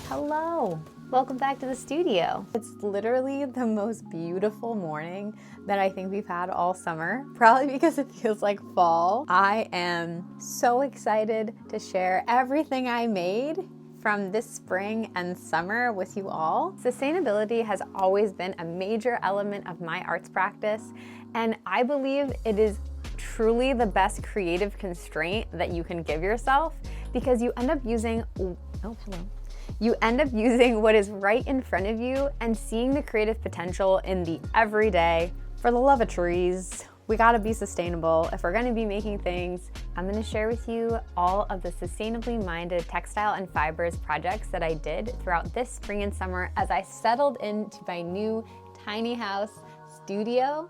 Hello, welcome back to the studio. It's literally the most beautiful morning that I think we've had all summer, probably because it feels like fall. I am so excited to share everything I made from this spring and summer with you all. Sustainability has always been a major element of my arts practice, and I believe it is truly the best creative constraint that you can give yourself because you end up using, You end up using what is right in front of you and seeing the creative potential in the everyday. For the love of trees, we gotta be sustainable. If we're gonna be making things, I'm gonna share with you all of the sustainably minded textile and fibers projects that I did throughout this spring and summer as I settled into my new tiny house studio.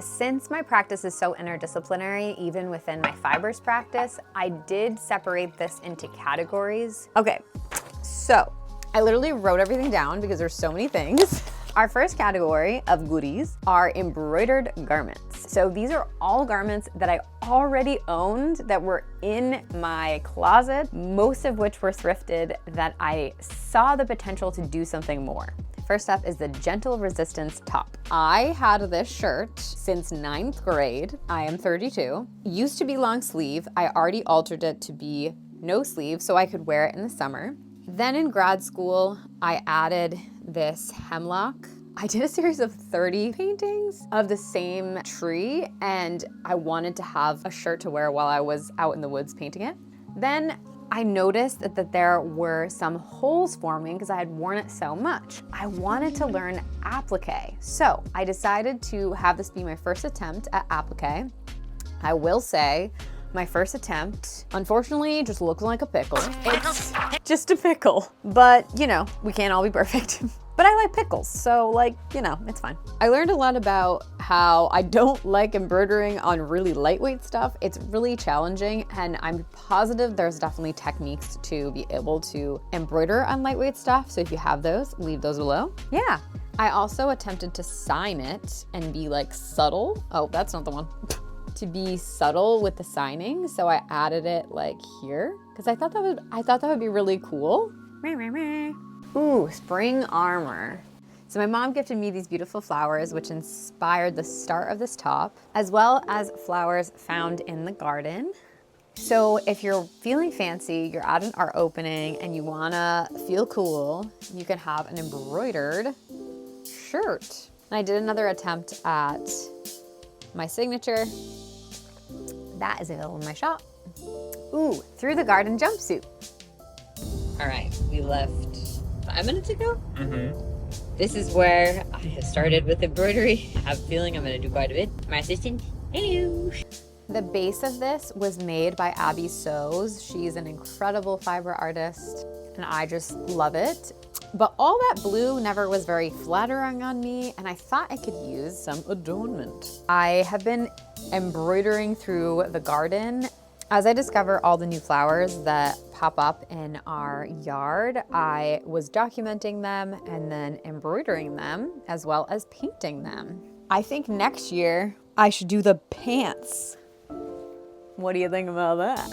Since my practice is so interdisciplinary, even within my fibers practice, I did separate this into categories. Okay, so I literally wrote everything down because there's so many things. Our first category of goodies are embroidered garments. So these are all garments that I already owned that were in my closet, most of which were thrifted that I saw the potential to do something more. First up is the Gentle Resistance top. I had this shirt since 9th grade. I am 32. Used to be long sleeve. I already altered it to be no sleeve so I could wear it in the summer. Then in grad school, I added this hemlock. I did a series of 30 paintings of the same tree, and I wanted to have a shirt to wear while I was out in the woods painting it. Then I noticed that there were some holes forming because I had worn it so much. I wanted to learn applique. So I decided to have this be my first attempt at applique. I will say, my first attempt, unfortunately, just looked like a pickle. It's just a pickle, but you know, we can't all be perfect. But I like pickles, so like, you know, it's fine. I learned a lot about how I don't like embroidering on really lightweight stuff. It's really challenging, and I'm positive there's definitely techniques to be able to embroider on lightweight stuff. So if you have those, leave those below. Yeah. I also attempted to sign it and be like subtle. Oh, that's not the one. To be subtle with the signing, so I added it like here because I thought that would be really cool. Ooh, spring armor. So my mom gifted me these beautiful flowers, which inspired the start of this top, as well as flowers found in the garden. So if you're feeling fancy, you're at an art opening and you wanna feel cool, you can have an embroidered shirt. And I did another attempt at my signature. That is available in my shop. Ooh, Through the Garden jumpsuit. All right, we left 5 minutes ago. This is where I have started with embroidery. I have a feeling I'm gonna do quite a bit. My assistant, hello. The base of this was made by Abby Sews. She's an incredible fiber artist, and I just love it. But all that blue never was very flattering on me, and I thought I could use some adornment. I have been embroidering through the garden. As I discover all the new flowers that pop up in our yard, I was documenting them and then embroidering them as well as painting them. I think next year I should do the pants. What do you think about that?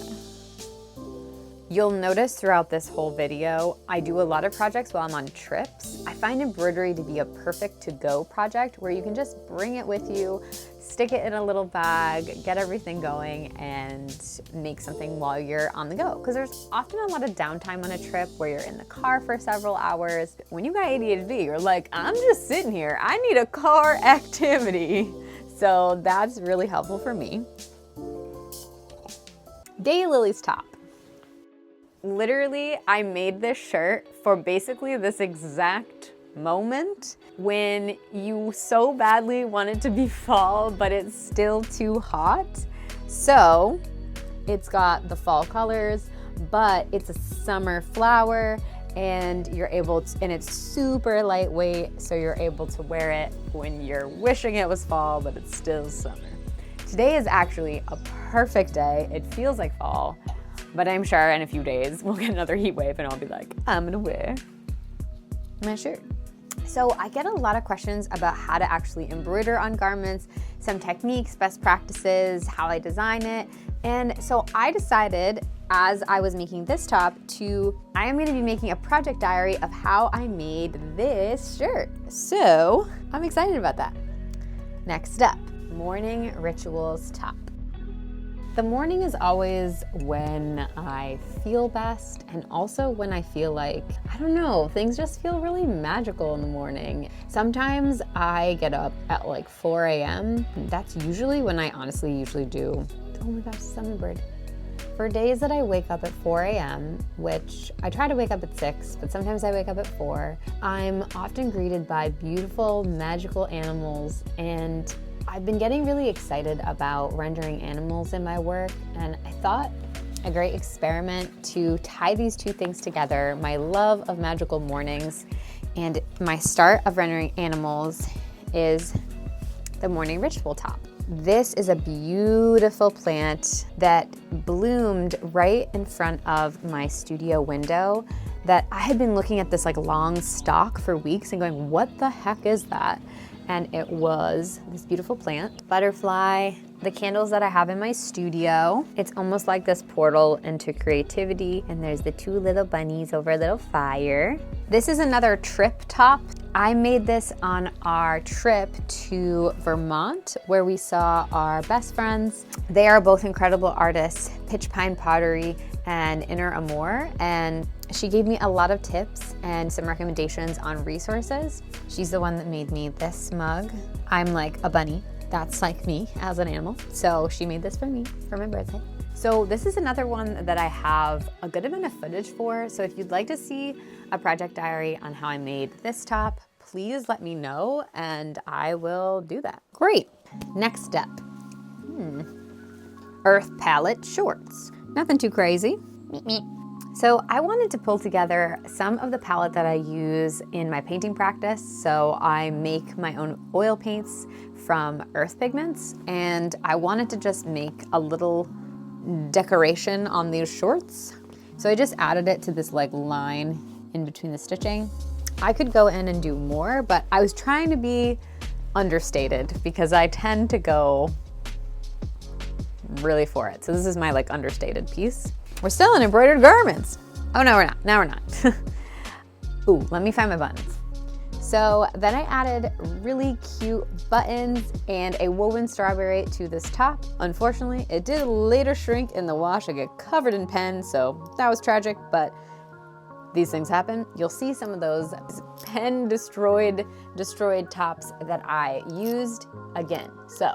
You'll notice throughout this whole video, I do a lot of projects while I'm on trips. I find embroidery to be a perfect to-go project where you can just bring it with you, stick it in a little bag, get everything going, and make something while you're on the go. Because there's often a lot of downtime on a trip where you're in the car for several hours. When you got ADHD, you're like, I'm just sitting here. I need a car activity. So that's really helpful for me. Daylili's top. Literally, I made this shirt for basically this exact moment when you so badly want it to be fall, but it's still too hot. So it's got the fall colors, but it's a summer flower, and you're able to, and it's super lightweight, so you're able to wear it when you're wishing it was fall, but it's still summer. Today is actually a perfect day. It feels like fall. But I'm sure in a few days we'll get another heat wave and I'll be like, I'm gonna wear my shirt. So I get a lot of questions about how to actually embroider on garments, some techniques, best practices, how I design it. And so I decided as I was making this top to, I am gonna be making a project diary of how I made this shirt. So I'm excited about that. Next up, morning rituals top. The morning is always when I feel best and also when I feel like, I don't know, things just feel really magical in the morning. Sometimes I get up at like 4 a.m. That's usually when I honestly usually do, oh my gosh, summerbird. For days that I wake up at 4 a.m., which I try to wake up at 6, but sometimes I wake up at 4, I'm often greeted by beautiful, magical animals, and I've been getting really excited about rendering animals in my work, and I thought a great experiment to tie these two things together, my love of magical mornings and my start of rendering animals, is the morning ritual top. This is a beautiful plant that bloomed right in front of my studio window that I had been looking at this like long stalk for weeks and going, what the heck is that? And it was this beautiful plant, butterfly, the candles that I have in my studio. It's almost like this portal into creativity. And there's the two little bunnies over a little fire. This is another trip top. I made this on our trip to Vermont, where we saw our best friends. They are both incredible artists, Pitch Pine Pottery and Inner Amour, and she gave me a lot of tips and some recommendations on resources. She's the one that made me this mug. I'm like a bunny. That's like me as an animal. So she made this for me for my birthday. So this is another one that I have a good amount of footage for. So if you'd like to see a project diary on how I made this top, please let me know and I will do that. Great. Next step. Earth palette shorts. Nothing too crazy. So I wanted to pull together some of the palette that I use in my painting practice. So I make my own oil paints from earth pigments, and I wanted to just make a little decoration on these shorts. So I just added it to this like line in between the stitching. I could go in and do more, but I was trying to be understated because I tend to go really for it. So this is my like understated piece. We're still in embroidered garments. Oh, no, we're not. Now we're not. Ooh, let me find my buttons. So then I added really cute buttons and a woven strawberry to this top. Unfortunately, it did later shrink in the wash. I get covered in pen, so that was tragic, but these things happen. You'll see some of those pen destroyed tops that I used again. So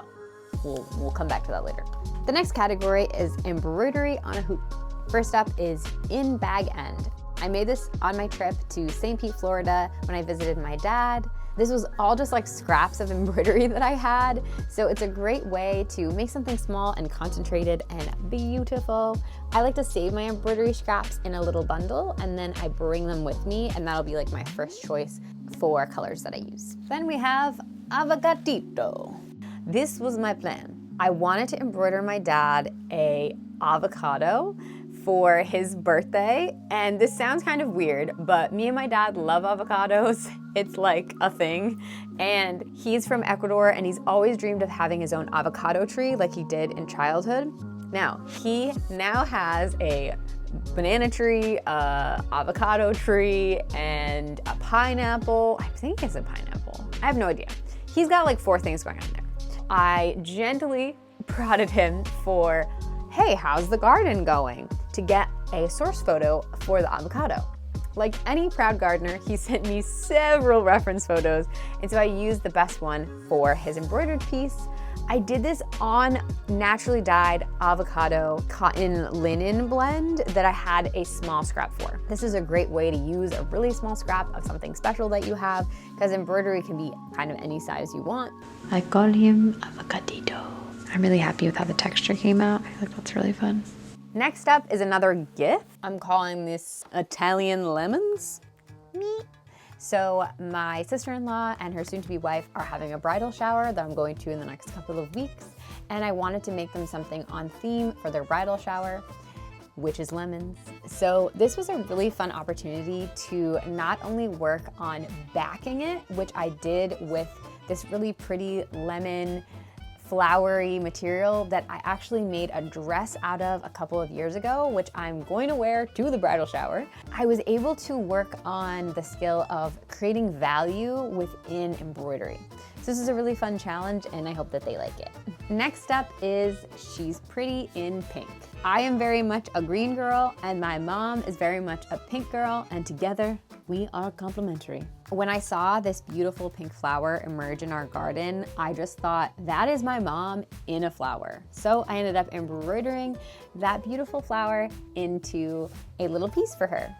we'll come back to that later. The next category is embroidery on a hoop. First up is in bag end. I made this on my trip to St. Pete, Florida when I visited my dad. This was all just like scraps of embroidery that I had. So it's a great way to make something small and concentrated and beautiful. I like to save my embroidery scraps in a little bundle and then I bring them with me, and that'll be like my first choice for colors that I use. Then we have avocado. This was my plan. I wanted to embroider my dad a avocado for his birthday, and this sounds kind of weird, but me and my dad love avocados. It's like a thing, and he's from Ecuador and he's always dreamed of having his own avocado tree like he did in childhood. Now, he now has a banana tree, a avocado tree, and a pineapple. I think it's a pineapple. I have no idea. He's got like 4 things going on there. I gently prodded him for, hey, how's the garden going? To get a source photo for the avocado. Like any proud gardener, he sent me several reference photos, and so I used the best one for his embroidered piece. I did this on naturally dyed avocado cotton linen blend that I had a small scrap for. This is a great way to use a really small scrap of something special that you have, because embroidery can be kind of any size you want. I call him avocadito. I'm really happy with how the texture came out. I think that's really fun. Next up is another gift. I'm calling this Italian lemons. Me. So my sister-in-law and her soon-to-be wife are having a bridal shower that I'm going to in the next couple of weeks. And I wanted to make them something on theme for their bridal shower, which is lemons. So this was a really fun opportunity to not only work on backing it, which I did with this really pretty lemon flowery material that I actually made a dress out of a couple of years ago, which I'm going to wear to the bridal shower. I was able to work on the skill of creating value within embroidery. So this is a really fun challenge and I hope that they like it. Next up is she's pretty in pink. I am very much a green girl and my mom is very much a pink girl, and together we are complementary. When I saw this beautiful pink flower emerge in our garden, I just thought, that is my mom in a flower. So I ended up embroidering that beautiful flower into a little piece for her.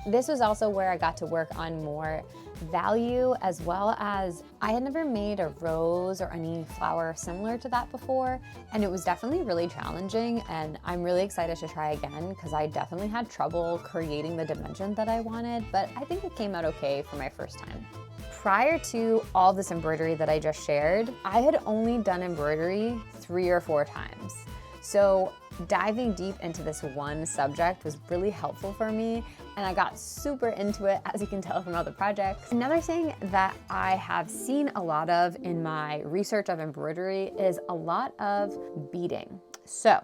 This was also where I got to work on more value, as well as I had never made a rose or any flower similar to that before, and it was definitely really challenging, and I'm really excited to try again because I definitely had trouble creating the dimension that I wanted, but I think it came out okay for my first time. Prior to all this embroidery that I just shared, I had only done embroidery 3 or 4 times. So diving deep into this one subject was really helpful for me, and I got super into it, as you can tell from other projects. Another thing that I have seen a lot of in my research of embroidery is a lot of beading. So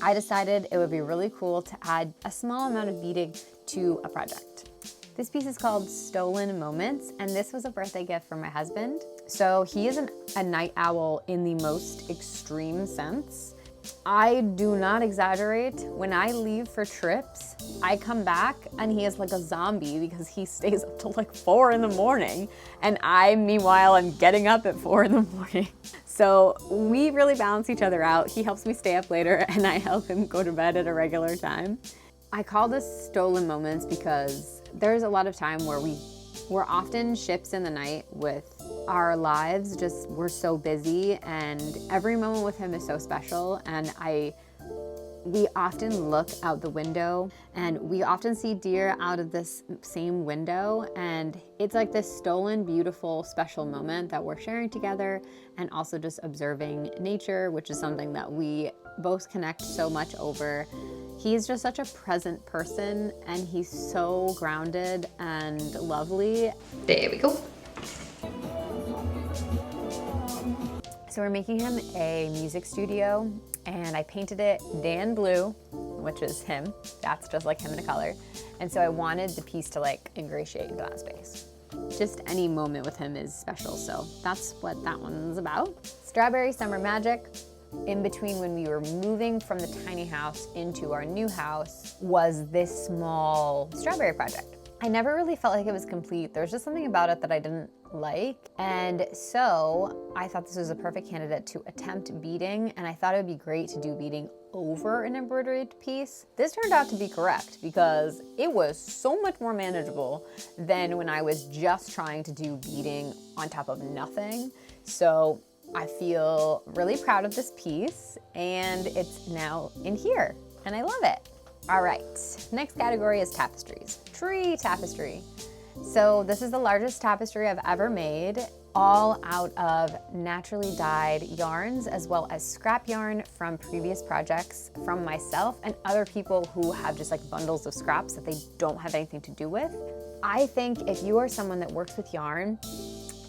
I decided it would be really cool to add a small amount of beading to a project. This piece is called Stolen Moments, and this was a birthday gift from my husband. So he is a night owl in the most extreme sense. I do not exaggerate. When I leave for trips, I come back and he is like a zombie because he stays up till like 4 in the morning. And I, meanwhile, am getting up at 4 in the morning. So we really balance each other out. He helps me stay up later and I help him go to bed at a regular time. I call this Stolen Moments because there's a lot of time where we're often ships in the night with our lives. Just, we're so busy, and every moment with him is so special. And we often look out the window and we often see deer out of this same window, and it's like this stolen, beautiful, special moment that we're sharing together, and also just observing nature, which is something that we both connect so much over. He's just such a present person, and he's so grounded and lovely. There we go. So we're making him a music studio, and I painted it Dan blue, which is him. That's just like him in a color. And so I wanted the piece to like ingratiate into that space. Just any moment with him is special, so that's what that one's about. Strawberry Summer Magic. In between when we were moving from the tiny house into our new house was this small strawberry project. I never really felt like it was complete. There was just something about it that I didn't like. And so I thought this was a perfect candidate to attempt beading, and I thought it would be great to do beading over an embroidered piece. This turned out to be correct because it was so much more manageable than when I was just trying to do beading on top of nothing. So I feel really proud of this piece, and it's now in here, and I love it. All right, next category is tapestries. Tree tapestry. So this is the largest tapestry I've ever made, all out of naturally dyed yarns, as well as scrap yarn from previous projects from myself and other people who have just like bundles of scraps that they don't have anything to do with. I think if you are someone that works with yarn,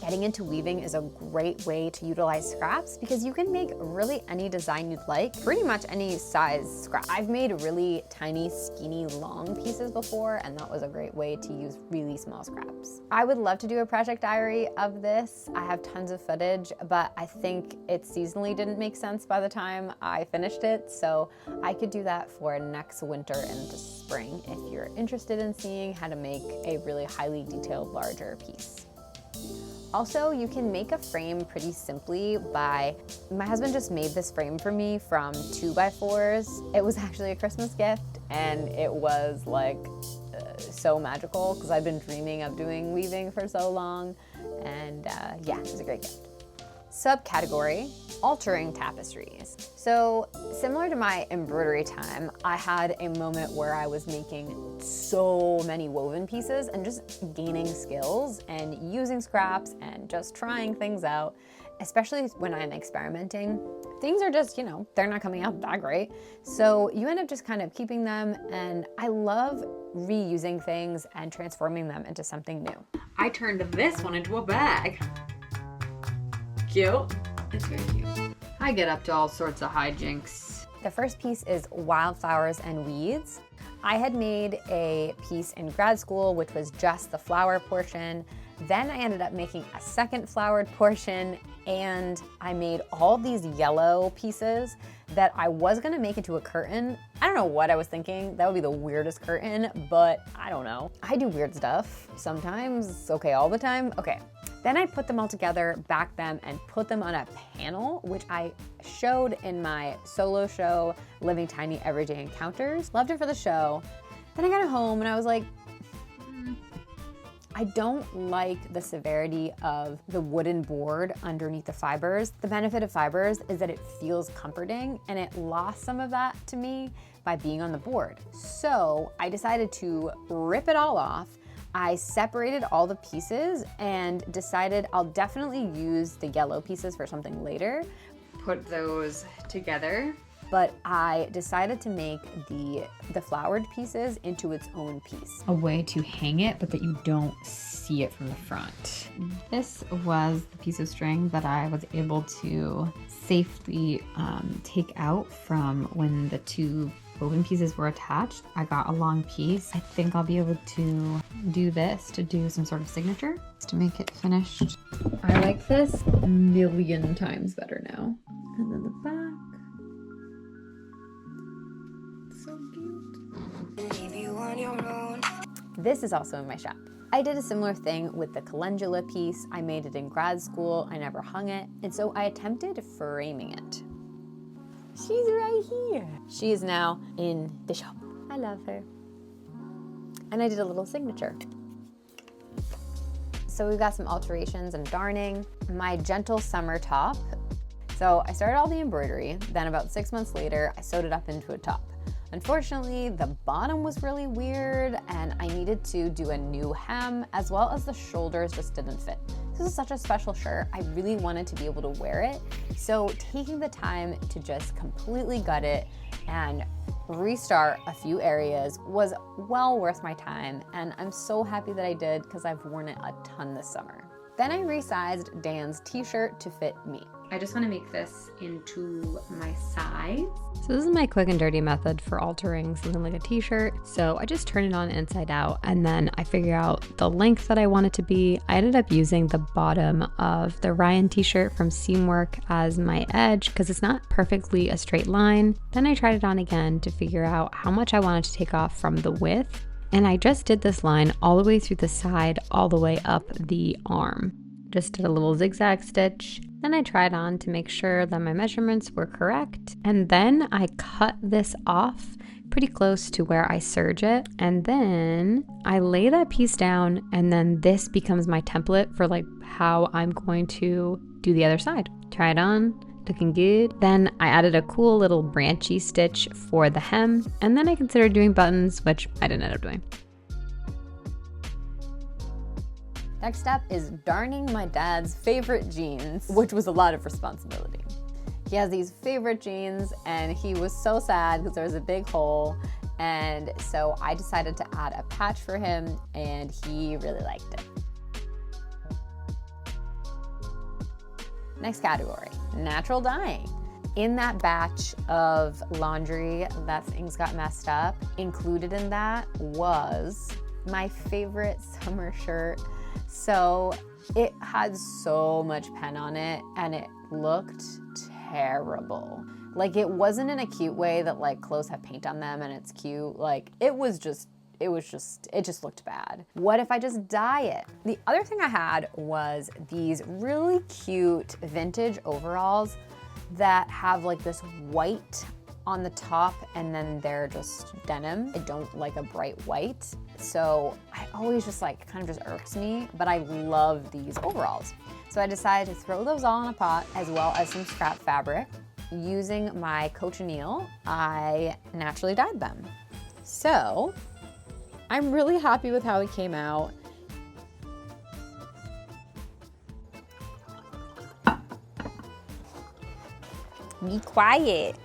getting into weaving is a great way to utilize scraps because you can make really any design you'd like, pretty much any size scrap. I've made really tiny, skinny, long pieces before, and that was a great way to use really small scraps. I would love to do a project diary of this. I have tons of footage, but I think it seasonally didn't make sense by the time I finished it, so I could do that for next winter and spring if you're interested in seeing how to make a really highly detailed, larger piece. Also, you can make a frame pretty simply by, my husband just made this frame for me from 2x4s. It was actually a Christmas gift, and it was like so magical because I've been dreaming of doing weaving for so long, and yeah, it was a great gift. Subcategory, altering tapestries. So similar to my embroidery time, I had a moment where I was making so many woven pieces and just gaining skills and using scraps and just trying things out, especially when I'm experimenting. Things are just, you know, they're not coming out that great. So you end up just kind of keeping them, and I love reusing things and transforming them into something new. I turned this one into a bag. Cute. It's very cute. I get up to all sorts of hijinks. The first piece is wildflowers and weeds. I had made a piece in grad school, which was just the flower portion. Then I ended up making a second flowered portion, and I made all these yellow pieces that I was gonna make into a curtain. I don't know what I was thinking. That would be the weirdest curtain, but I don't know. I do weird stuff sometimes. It's okay all the time. Okay. Then I put them all together, backed them, and put them on a panel, which I showed in my solo show, Living Tiny Everyday Encounters. Loved it for the show. Then I got home and I was like, I don't like the severity of the wooden board underneath the fibers. The benefit of fibers is that it feels comforting, and it lost some of that to me by being on the board. So I decided to rip it all off. I separated all the pieces and decided I'll definitely use the yellow pieces for something later. Put those together. But I decided to make the flowered pieces into its own piece. A way to hang it, but that you don't see it from the front. This was the piece of string that I was able to safely take out from when the two woven pieces were attached. I got a long piece. I think I'll be able to do this to do some sort of signature to make it finished. I like this a million times better now. And then the back. So cute. Leave you on your own. This is also in my shop. I did a similar thing with the calendula piece. I made it in grad school. I never hung it. And so I attempted framing it. She's right here. She is now in the shop. I love her. And I did a little signature. So we've got some alterations and darning. My gentle summer top. So I started all the embroidery, then about 6 months later, I sewed it up into a top. Unfortunately, the bottom was really weird and I needed to do a new hem, as well as the shoulders just didn't fit. This is such a special shirt. I really wanted to be able to wear it. So taking the time to just completely gut it and restart a few areas was well worth my time. And I'm so happy that I did because I've worn it a ton this summer. Then I resized Dan's t-shirt to fit me. I just want to make this into my size. So this is my quick and dirty method for altering something like a t-shirt. So I just turn it on inside out and then I figure out the length that I want it to be. I ended up using the bottom of the Ryan t-shirt from Seamwork as my edge because it's not perfectly a straight line. Then I tried it on again to figure out how much I wanted to take off from the width. And I just did this line all the way through the side, all the way up the arm. Just did a little zigzag stitch. Then I tried on to make sure that my measurements were correct. And then I cut this off pretty close to where I serge it. And then I lay that piece down, and then this becomes my template for like how I'm going to do the other side. Try it on, looking good. Then I added a cool little branchy stitch for the hem. And then I considered doing buttons, which I didn't end up doing. Next up is darning my dad's favorite jeans, which was a lot of responsibility. He has these favorite jeans and he was so sad because there was a big hole. And so I decided to add a patch for him and he really liked it. Next category, natural dyeing. In that batch of laundry that things got messed up, included in that was my favorite summer shirt. So it had so much pen on it and it looked terrible. Like it wasn't in a cute way that like clothes have paint on them and it's cute. Like it just looked bad. What if I just dye it? The other thing I had was these really cute vintage overalls that have like this white on the top and then they're just denim. I don't like a bright white. So I always just like, kind of just irks me, but I love these overalls. So I decided to throw those all in a pot as well as some scrap fabric. Using my cochineal, I naturally dyed them. So I'm really happy with how it came out. Be quiet.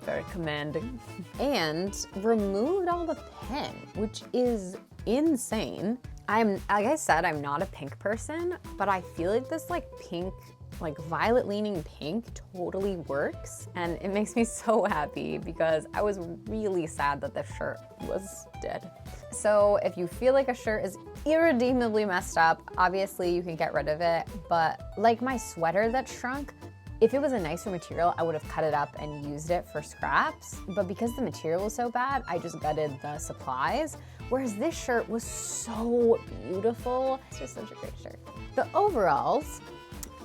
Very commanding. And removed all the pen, which is insane. like I said, I'm not a pink person, but I feel like this like pink, like violet leaning pink totally works. And it makes me so happy because I was really sad that the shirt was dead. So if you feel like a shirt is irredeemably messed up, obviously you can get rid of it. But like my sweater that shrunk, if it was a nicer material, I would have cut it up and used it for scraps. But because the material was so bad, I just gutted the supplies. Whereas this shirt was so beautiful. It's just such a great shirt. The overalls,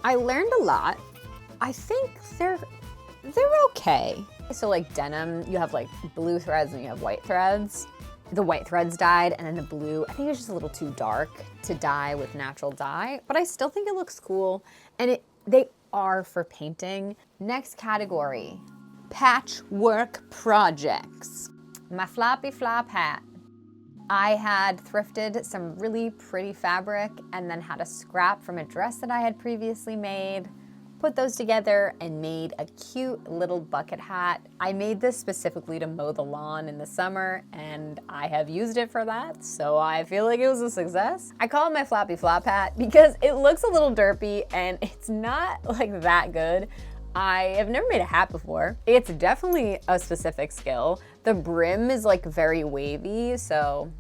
I learned a lot. I think they're okay. So like denim, you have like blue threads and you have white threads. The white threads dyed, and then the blue, I think it's just a little too dark to dye with natural dye, but I still think it looks cool. And they are for painting. Next category, patchwork projects. My flappy flap hat. I had thrifted some really pretty fabric and then had a scrap from a dress that I had previously made, put those together and made a cute little bucket hat. I made this specifically to mow the lawn in the summer and I have used it for that, so I feel like it was a success. I call it my flappy flap hat because it looks a little derpy and it's not like that good. I have never made a hat before. It's definitely a specific skill. The brim is like very wavy, so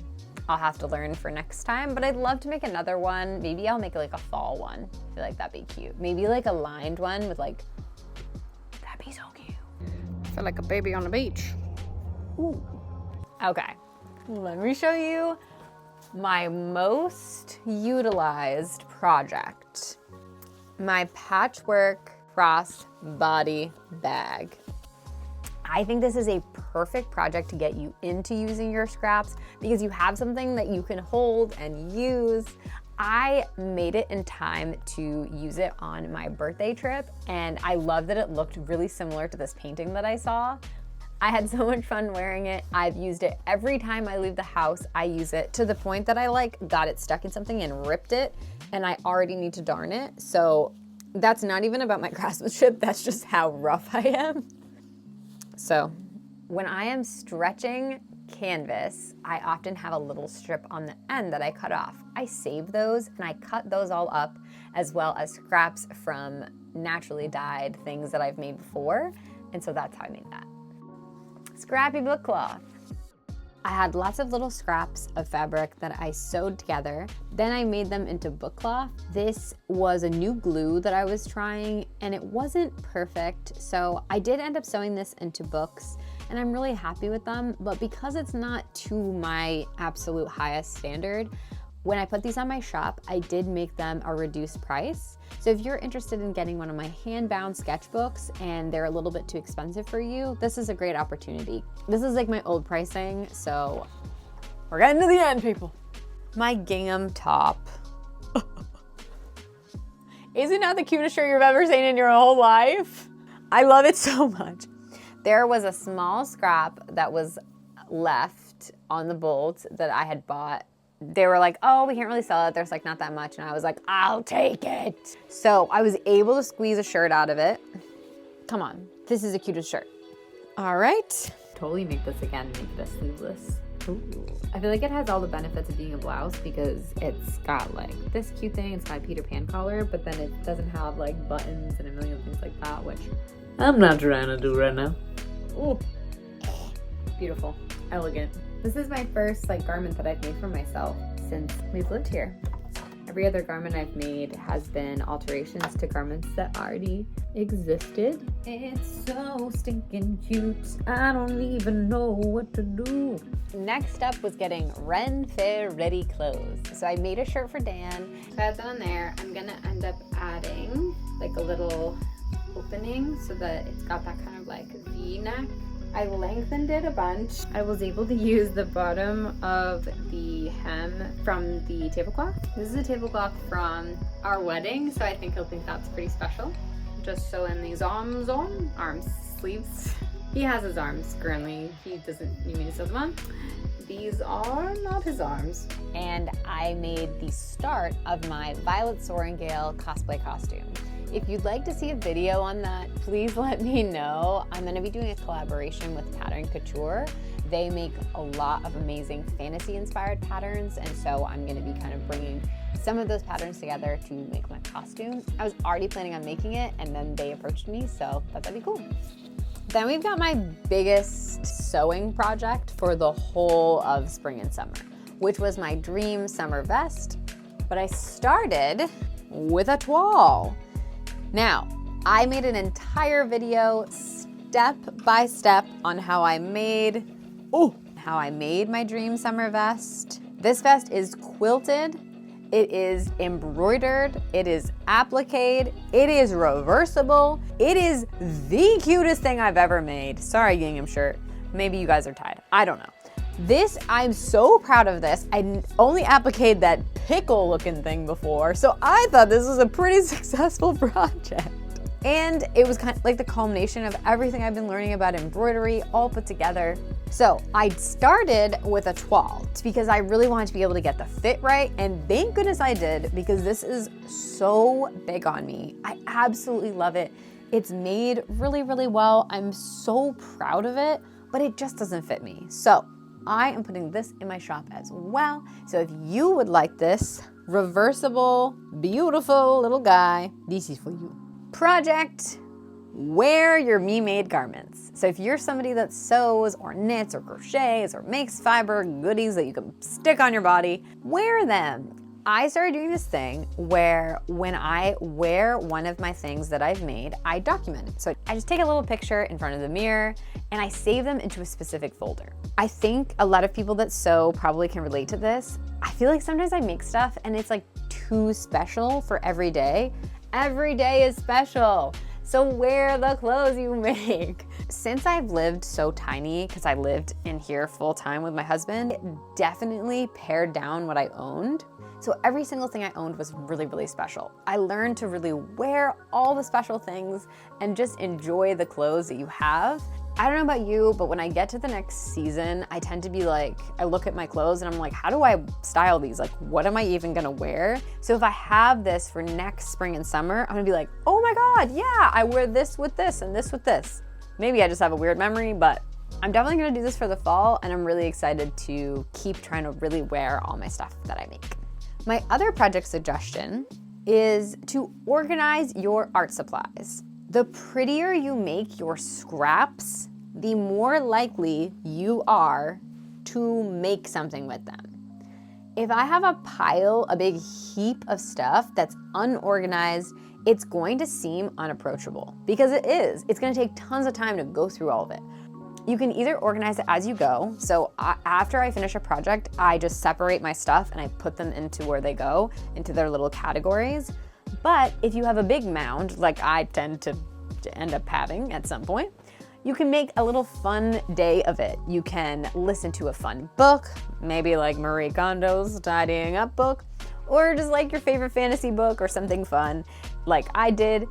I'll have to learn for next time, but I'd love to make another one. Maybe I'll make like a fall one. I feel like that'd be cute. Maybe like a lined one with like, that'd be so cute. I feel like a baby on the beach. Ooh. Okay, let me show you my most utilized project. My patchwork crossbody bag. I think this is a perfect project to get you into using your scraps because you have something that you can hold and use. I made it in time to use it on my birthday trip, and I love that it looked really similar to this painting that I saw. I had so much fun wearing it. I've used it every time I leave the house. I use it to the point that I like got it stuck in something and ripped it, and I already need to darn it. So that's not even about my craftsmanship. That's just how rough I am. So when I am stretching canvas, I often have a little strip on the end that I cut off. I save those and I cut those all up, as well as scraps from naturally dyed things that I've made before. And so that's how I made that. Scrappy bookcloth. I had lots of little scraps of fabric that I sewed together. Then I made them into bookcloth. This was a new glue that I was trying and it wasn't perfect. So I did end up sewing this into books and I'm really happy with them. But because it's not to my absolute highest standard, when I put these on my shop, I did make them a reduced price. So if you're interested in getting one of my hand-bound sketchbooks and they're a little bit too expensive for you, this is a great opportunity. This is like my old pricing, so we're getting to the end, people. My gingham top. Is it not the cutest shirt you've ever seen in your whole life? I love it so much. There was a small scrap that was left on the bolt that I had bought. They were like, oh, we can't really sell it. There's like not that much. And I was like, I'll take it. So I was able to squeeze a shirt out of it. Come on, this is the cutest shirt. All right. Totally make this again, make it a sleeveless. Ooh. I feel like it has all the benefits of being a blouse because it's got like this cute thing. It's got a Peter Pan collar, but then it doesn't have like buttons and a million things like that, which I'm not trying to do right now. Ooh, beautiful, elegant. This is my first like garment that I've made for myself since we've lived here. Every other garment I've made has been alterations to garments that already existed. It's so stinking cute. I don't even know what to do. Next up was getting Ren Fair ready clothes. So I made a shirt for Dan. So I have that on there. I'm gonna end up adding like a little opening so that it's got that kind of like V-neck. I lengthened it a bunch. I was able to use the bottom of the hem from the tablecloth. This is a tablecloth from our wedding, so I think he'll think that's pretty special. Just sewing these arms on, sleeves. He has his arms currently. He doesn't need me to sew them on. These are not his arms. And I made the start of my Violet Soaringale cosplay costume. If you'd like to see a video on that, please let me know. I'm gonna be doing a collaboration with Pattern Couture. They make a lot of amazing fantasy inspired patterns, and so I'm gonna be kind of bringing some of those patterns together to make my costume. I was already planning on making it, and then they approached me, so thought that'd be cool. Then we've got my biggest sewing project for the whole of spring and summer, which was my dream summer vest, but I started with a toile. Now, I made an entire video step by step on how I made my dream summer vest. This vest is quilted, it is embroidered, it is appliqued, it is reversible, it is the cutest thing I've ever made. Sorry, gingham shirt. Maybe you guys are tired. I don't know. I'm so proud of this. I only appliqued that pickle looking thing before, so I thought this was a pretty successful project. And it was kind of like the culmination of everything I've been learning about embroidery all put together. So I started with a toile because I really wanted to be able to get the fit right, and thank goodness I did, because this is so big on me. I absolutely love it. It's made really, really well. I'm so proud of it, but it just doesn't fit me. So I am putting this in my shop as well. So if you would like this reversible, beautiful little guy, this is for you. Project, wear your me-made garments. So if you're somebody that sews or knits or crochets or makes fiber goodies that you can stick on your body, wear them. I started doing this thing where when I wear one of my things that I've made, I document it. So I just take a little picture in front of the mirror and I save them into a specific folder. I think a lot of people that sew probably can relate to this. I feel like sometimes I make stuff and it's like too special for every day. Every day is special. So wear the clothes you make. Since I've lived so tiny, because I lived in here full time with my husband, it definitely pared down what I owned. So every single thing I owned was really, really special. I learned to really wear all the special things and just enjoy the clothes that you have. I don't know about you, but when I get to the next season, I tend to be like, I look at my clothes and I'm like, how do I style these? Like, what am I even gonna wear? So if I have this for next spring and summer, I'm gonna be like, oh my God, yeah, I wear this with this and this with this. Maybe I just have a weird memory, but I'm definitely gonna do this for the fall, and I'm really excited to keep trying to really wear all my stuff that I make. My other project suggestion is to organize your art supplies. The prettier you make your scraps, the more likely you are to make something with them. If I have a big heap of stuff that's unorganized, it's going to seem unapproachable, because it is. It's gonna take tons of time to go through all of it. You can either organize it as you go. So after I finish a project, I just separate my stuff and I put them into where they go, into their little categories. But if you have a big mound, like I tend to end up having at some point, you can make a little fun day of it. You can listen to a fun book, maybe like Marie Kondo's Tidying Up book, or just like your favorite fantasy book or something fun like I did,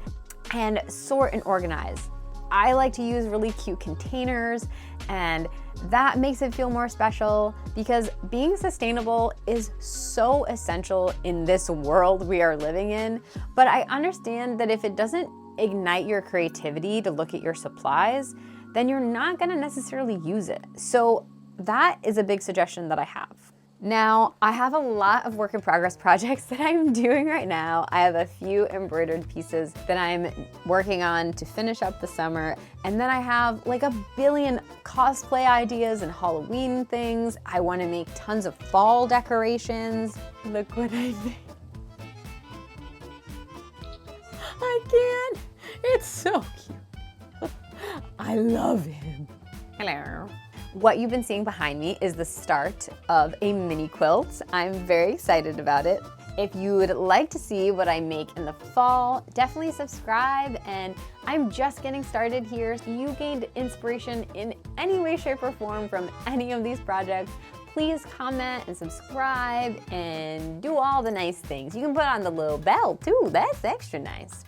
and sort and organize. I like to use really cute containers, and that makes it feel more special, because being sustainable is so essential in this world we are living in. But I understand that if it doesn't ignite your creativity to look at your supplies, then you're not gonna necessarily use it. So that is a big suggestion that I have. Now, I have a lot of work in progress projects that I'm doing right now. I have a few embroidered pieces that I'm working on to finish up the summer. And then I have like a billion cosplay ideas and Halloween things. I want to make tons of fall decorations. Look what I made. I can't. It's so cute. I love him. Hello. What you've been seeing behind me is the start of a mini quilt. I'm very excited about it. If you would like to see what I make in the fall, definitely subscribe. And I'm just getting started here. If you gained inspiration in any way, shape, or form from any of these projects, please comment and subscribe and do all the nice things. You can put on the little bell too, that's extra nice.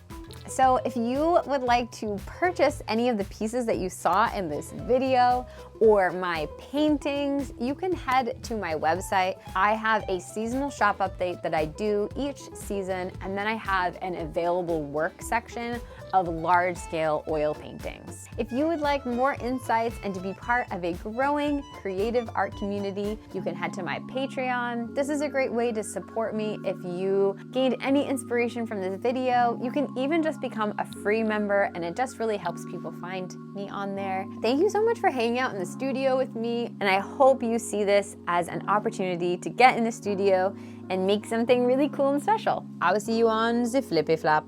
So if you would like to purchase any of the pieces that you saw in this video, or my paintings, you can head to my website. I have a seasonal shop update that I do each season, and then I have an available work section of large-scale oil paintings. If you would like more insights and to be part of a growing creative art community, you can head to my Patreon. This is a great way to support me if you gained any inspiration from this video. You can even just become a free member, and it just really helps people find me on there. Thank you so much for hanging out in the studio with me, and I hope you see this as an opportunity to get in the studio and make something really cool and special. I will see you on the flippy flap.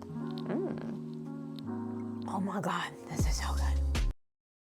Oh my God, this is so good.